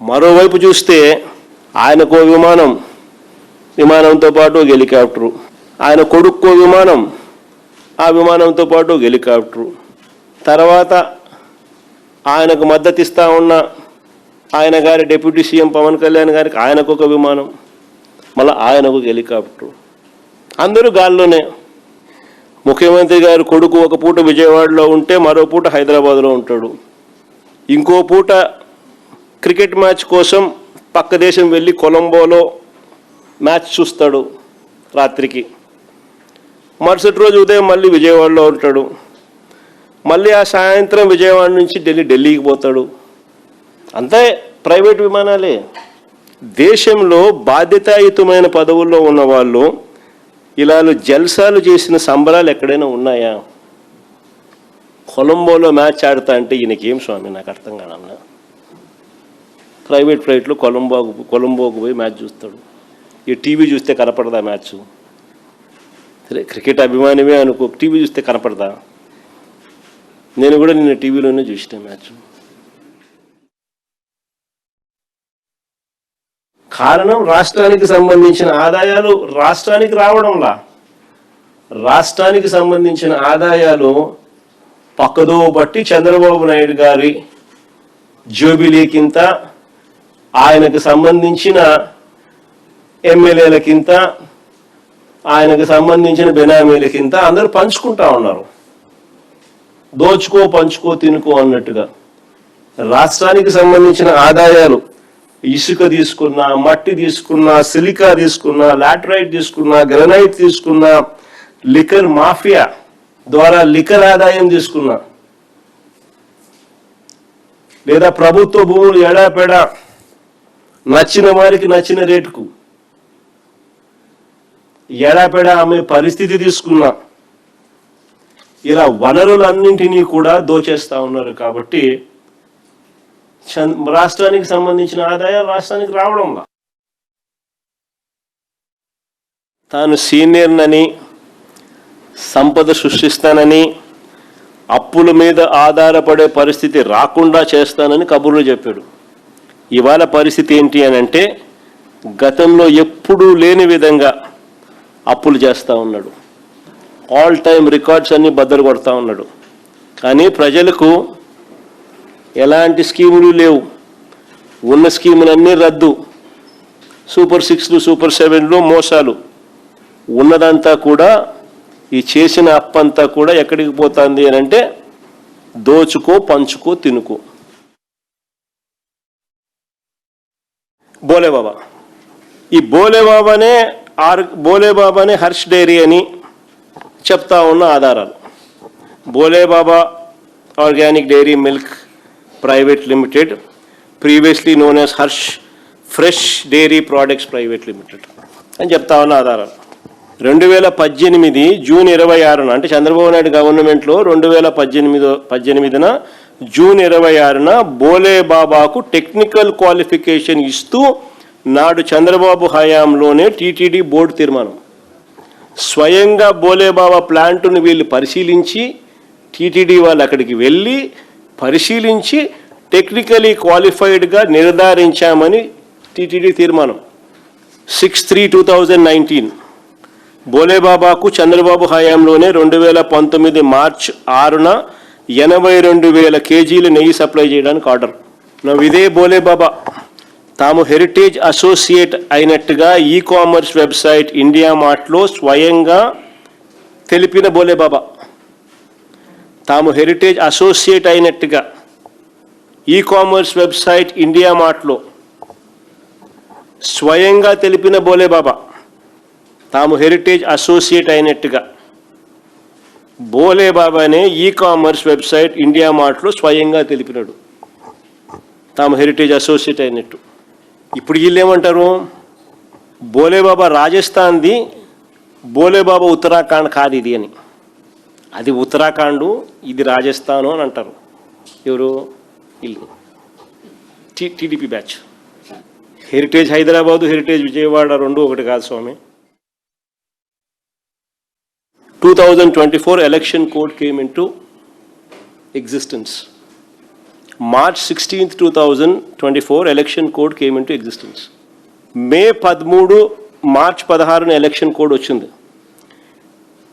మరోవైపు చూస్తే ఆయనకో విమానంతో పాటు హెలికాప్టరు, ఆయన కొడుక్కో విమానం, ఆ విమానంతో పాటు హెలికాప్టరు, తర్వాత ఆయనకు మద్దతు ఇస్తూ ఉన్న ఆయన గారి డిప్యూటీ సీఎం పవన్ కళ్యాణ్ గారికి ఆయనకొక విమానం, మళ్ళీ ఆయనకు హెలికాప్టరు, అందరూ గాల్లోనే. ముఖ్యమంత్రి గారి కొడుకు ఒక పూట విజయవాడలో ఉంటే మరో పూట హైదరాబాద్లో ఉంటాడు, ఇంకో పూట క్రికెట్ మ్యాచ్ కోసం పక్క దేశం వెళ్ళి కొలంబోలో మ్యాచ్ చూస్తాడు రాత్రికి, మరుసటి రోజు ఉదయం మళ్ళీ విజయవాడలో ఉంటాడు, మళ్ళీ ఆ సాయంత్రం విజయవాడ నుంచి ఢిల్లీకి పోతాడు. అంతే ప్రైవేట్ విమానాలే. దేశంలో బాధ్యతాయుతమైన పదవుల్లో ఉన్న వాళ్ళు ఇలా జల్సాలు చేసిన సంబరాలు ఎక్కడైనా ఉన్నాయా? కొలంబోలో మ్యాచ్ ఆడతా అంటే ఈయనకేం స్వామి, నాకు అర్థం కాదన్నా. ప్రైవేట్ ఫ్లైట్లో కొలంబోకు పోయి మ్యాచ్ చూస్తాడు. ఈ టీవీ చూస్తే కనపడదా మ్యాచ్? సరే క్రికెట్ అభిమానమే అనుకో, టీవీ చూస్తే కనపడదా? నేను కూడా నిన్న టీవీలోనే చూసిన మ్యాచ్. కారణం రాష్ట్రానికి సంబంధించిన ఆదాయాలు రాష్ట్రానికి రావడంలా, రాష్ట్రానికి సంబంధించిన ఆదాయాలు పక్కదో బట్టి చంద్రబాబు నాయుడు గారి జోబిలీకింత, ఆయనకు సంబంధించిన ఎమ్మెల్యేలకింత, ఆయనకు సంబంధించిన బెనామీలకింత అందరూ పంచుకుంటా ఉన్నారు. దోచుకో పంచుకో తినుకో అన్నట్టుగా. రాష్ట్రానికి సంబంధించిన ఆదాయాలు ఇసుక తీసుకున్నా, మట్టి తీసుకున్నా, సిలికా తీసుకున్నా, లాటరైట్ తీసుకున్నా, గ్రనైట్ తీసుకున్నా, లిక్కర్ మాఫియా ద్వారా లిక్కర్ ఆదాయం తీసుకున్నా, లేదా ప్రభుత్వ భూములు ఎడాపెడా నచ్చిన వారికి నచ్చిన రేటుకు ఎడాపెడా అమ్మే పరిస్థితి తీసుకున్నా, ఇలా వనరులన్నింటినీ కూడా దోచేస్తా ఉన్నారు. కాబట్టి రాష్ట్రానికి సంబంధించిన ఆదాయాలు రాష్ట్రానికి రావడంలా. తాను సీనియర్నని, సంపద సృష్టిస్తానని, అప్పుల మీద ఆధారపడే పరిస్థితి రాకుండా చేస్తానని కబుర్లు చెప్పాడు. ఇవాళ పరిస్థితి ఏంటి అని అంటే, గతంలో ఎప్పుడూ లేని విధంగా అప్పులు చేస్తూ ఉన్నాడు. ఆల్ టైమ్ రికార్డ్స్ అన్నీ బద్దలు కొడతా ఉన్నాడు. కానీ ప్రజలకు ఎలాంటి స్కీములు లేవు, ఉన్న స్కీములన్నీ రద్దు, సూపర్ 6లు సూపర్ 7లు మోసాలు, ఉన్నదంతా కూడా ఈ చేసిన అప్పంతా కూడా ఎక్కడికి పోతుంది అని అంటే దోచుకో పంచుకో తినుకో. బోలేబాబా, ఈ బోలేబాబానే హర్ష్ డైరీ అని చెప్తా ఉన్న ఆధారాలు. Bholebaba organic dairy milk private limited, previously known as Harsh fresh dairy products private limited అని చెప్తా ఉన్న ఆధారాలు. 2018 జూన్ 26న అంటే చంద్రబాబు నాయుడు గవర్నమెంట్లో 2018 జూన్ 26న బోలేబాబాకు టెక్నికల్ క్వాలిఫికేషన్ ఇస్తూ నాడు చంద్రబాబు హయాంలోనే టీటీడీ బోర్డు తీర్మానం. స్వయంగా బోలేబాబా ప్లాంటును వీళ్ళు పరిశీలించి, టీటీడీ వాళ్ళు అక్కడికి వెళ్ళి పరిశీలించి టెక్నికలీ క్వాలిఫైడ్గా నిర్ధారించామని టీటీడీ తీర్మానం. 6/3/2019 బోలేబాబాకు చంద్రబాబు హయాంలోనే 2019 మార్చి 6న 82,000 కేజీలు నెయ్యి సప్లై చేయడానికి ఆర్డర్. ఇదే బోలేబాబా తాము హెరిటేజ్ అసోసియేట్ అయినట్టుగా ఈ కామర్స్ వెబ్సైట్ ఇండియా మార్ట్లో స్వయంగా తెలిపిన బోలేబాబా, తాము హెరిటేజ్ అసోసియేట్ అయినట్టుగా ఈ కామర్స్ వెబ్సైట్ ఇండియా మార్ట్లో స్వయంగా తెలిపిన బోలేబాబా, తాము హెరిటేజ్ అసోసియేట్ అయినట్టుగా బోలేబాబానే ఈ కామర్స్ వెబ్సైట్ ఇండియా మార్ట్లో స్వయంగా తెలిపినాడు తాము హెరిటేజ్ అసోసియేట్ అయినట్టు. ఇప్పుడు వీళ్ళు ఏమంటారు, బోలేబాబా రాజస్థాన్ది, బోలేబాబా ఉత్తరాఖండ్ కాదు ఇది అని. అది ఉత్తరాఖండ్, ఇది రాజస్థాను అని అంటారు. ఎవరు? వీళ్ళు TDP batch. Heritage Hyderabad, heritage Vijayawada రెండు ఒకటి కాదు స్వామి. 2024 election code came into existence. March 16th, 2024, election code came into existence. May 13, March 16 election code వచ్చింది.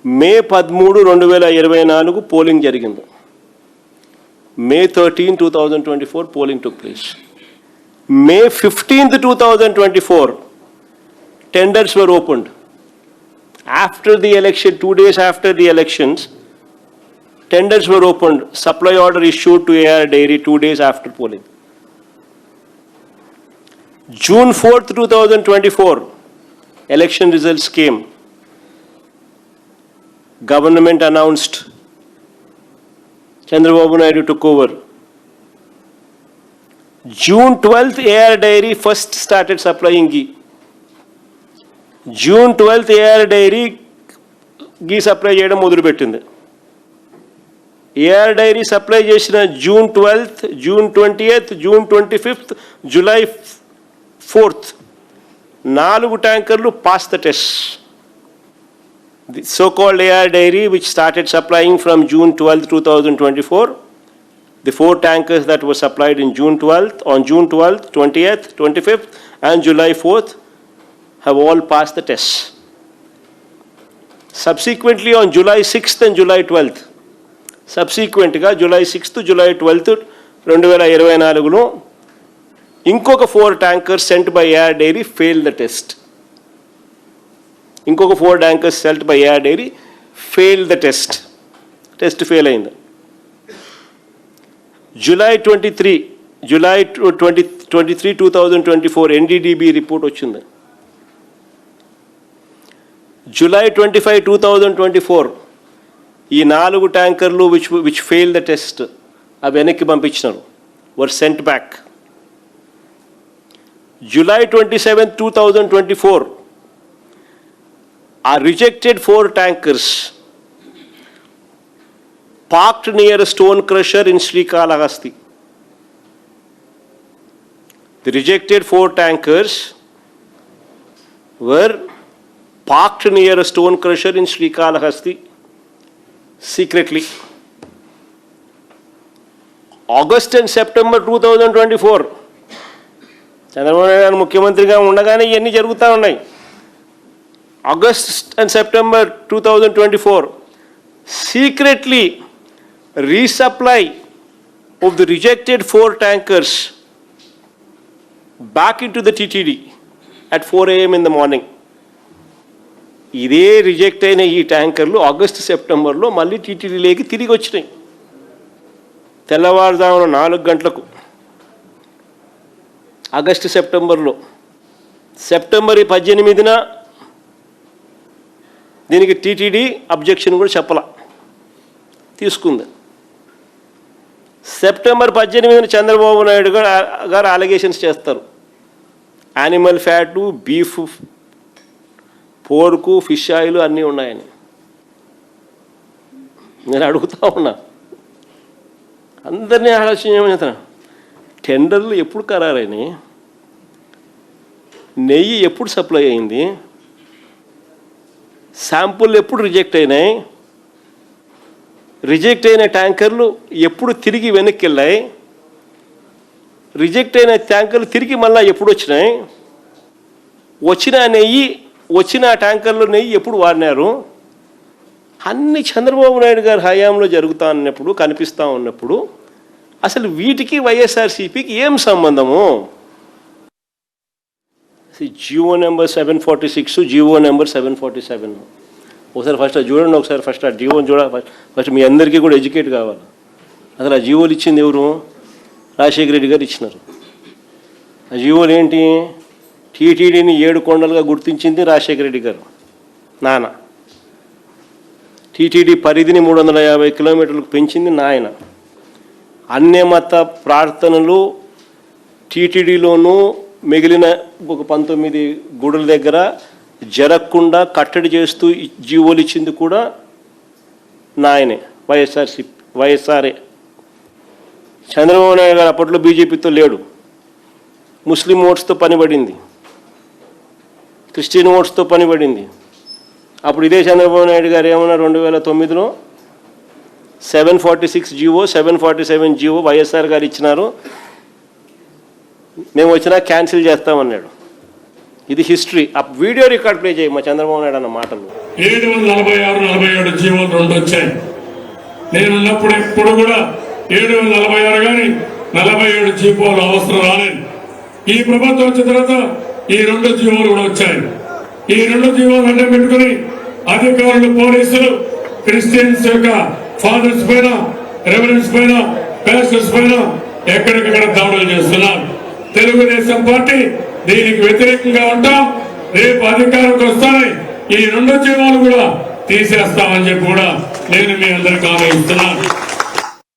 May 13, 2024 polling జరిగింది. May 13, 2024 polling took place. May 15th, 2024, tenders were opened. After the election, 2 days after the elections, tenders were opened. Supply order issued to AR Dairy 2 days after polling. June 4th, 2024, election results came. Government announced. Chandrababu Naidu took over. June 12th, AR Dairy first started supplying ghee. June 12th, AR Dairy ghee supply చేయడం మొదలుపెట్టింది. AR Dairy supply చేసిన June 12th, June 20th, June 25th, July 4th 4 ట్యాంకర్లు pass the test. The so-called AR Dairy, which started supplying from June 12th, 2024, the 4 tankers that were supplied in June 12th, on June 12th, 20th, 25th, and July 4th, have all passed the tests. Subsequently, on July 6th and July 12th, subsequentగా July 6th, July 12th, 2024లో ఇంకొక 4 tankers sent by AR Dairy failed the test. ఇంకొక 4 tankers sent by AR Dairy failed the test. Test fail అయింది. July 23, 2024 NDDB report వచ్చింది. July 25, 2024 ఈ 4 ట్యాంకర్లు which failed the test అవి వెనక్కి పంపించినారు, were sent back. July 27, 2024 are rejected 4 tankers parked near a stone crusher in Srikalahasti. The rejected 4 tankers were parked near a stone crusher in Srikalahasti secretly. August and September 2024 Chandrababu Naidu గారు ముఖ్యమంత్రిగా ఉండగానే ఇవన్నీ జరుగుతూ ఉన్నాయి. August and September 2024 secretly resupply of the rejected 4 tankers back into the TTD at 4 AM in the morning. ఇదే reject అయిన ఈ ట్యాంకర్లు ఆగస్టు సెప్టెంబర్లో మళ్ళీ టీటీడీలోకి తిరిగి వచ్చినాయి. తెల్లవారుజామున 4 గంటలకు ఆగస్టు సెప్టెంబర్లో. సెప్టెంబర్ 18న దీనికి టీటీడీ అబ్జెక్షన్ కూడా చెప్పలా, తీసుకుంది. సెప్టెంబర్ 18న చంద్రబాబు నాయుడు గారు అలిగేషన్స్ చేస్తారు. Animal fat, beef, పోర్కు, fish oil అన్నీ ఉన్నాయని. నేను అడుగుతా ఉన్నా, అందరినీ ఆలోచన చేయమని చెప్తాను. టెండర్లు ఎప్పుడు ఖరారైనాయి? నెయ్యి ఎప్పుడు సప్లై అయింది? శాంపుల్ ఎప్పుడు రిజెక్ట్ అయినాయి? రిజెక్ట్ అయిన ట్యాంకర్లు ఎప్పుడు తిరిగి వెనక్కి వెళ్ళాయి? రిజెక్ట్ అయిన ట్యాంకర్లు తిరిగి మళ్ళీ ఎప్పుడు వచ్చినాయి? వచ్చిన నెయ్యి, వచ్చిన ట్యాంకర్లో నెయ్యి ఎప్పుడు వాడినారు? అన్ని చంద్రబాబు నాయుడు గారి హయాంలో జరుగుతూ ఉన్నప్పుడు, కనిపిస్తూ ఉన్నప్పుడు అసలు వీటికి వైఎస్ఆర్సీపీకి ఏం సంబంధము? Jio number 746, Jio number 747. ఒకసారి ఫస్ట్ అది చూడండి, ఒకసారి ఫస్ట్ ఆ జియోని చూడాలి. ఫస్ట్ మీ అందరికీ కూడా ఎడ్యుకేట్ కావాలి. అసలు ఆ జియోలు ఇచ్చింది ఎవరు? రాజశేఖర రెడ్డి గారు ఇచ్చినారు. ఆ జియోలు ఏంటి? టీటీడీని 7 కొండలుగా గుర్తించింది రాజశేఖర రెడ్డి గారు నాన్న. టీటీడీ పరిధిని 350 కిలోమీటర్లకు పెంచింది నాయన. అన్యమత ప్రార్థనలు టీటీడీలోనూ మిగిలిన ఒక 19 గుడుల దగ్గర జరగకుండా కట్టడి చేస్తూ జీవోలు ఇచ్చింది కూడా నాయనే, వైఎస్ఆర్ఏ. చంద్రబాబు నాయుడు గారు అప్పట్లో బీజేపీతో లేడు, ముస్లిం ఓట్స్తో పనిపడింది, క్రిస్టియన్ ఓట్స్తో పనిపడింది. అప్పుడు ఇదే చంద్రబాబు నాయుడు గారు ఏమన్నా 2009లో 746 జీవో 747 జీవో వైఎస్ఆర్ గారు ఇచ్చినారు, మేము వచ్చినా క్యాన్సిల్ చేస్తామన్నాడు. ఇది హిస్టరీ. ఆ వీడియో రికార్డ్ ప్లే చేయి మా చంద్రబాబు నాయుడు అన్న మాటలు. 746, 47 జీవోలు 2 వచ్చాయి. నేనున్నప్పుడు ఎప్పుడు కూడా 746 కానీ 47 జీవోలు అవసరం రాలేదు. ఈ ప్రభుత్వం వచ్చిన తర్వాత ఈ 2 జీవోలు కూడా వచ్చాయి. ఈ 2 జీవోలు అడ్డం పెట్టుకుని అధికారులు, పోలీసులు క్రిస్టియన్స్ యొక్క ఫాదర్స్ పైన, రెవరెన్స్ పైన, పాస్టర్స్ పైన ఎక్కడికక్కడ దాడులు చేస్తున్నారు. తెలుగుదేశం పార్టీ దీనికి వ్యతిరేకంగా ఉంటాం. రేపు అధికారంకి వస్తానే ఈ 2 జీవోలు కూడా తీసేస్తామని చెప్పి కూడా నేను మీ అందరికీ హామీ ఇస్తున్నాను.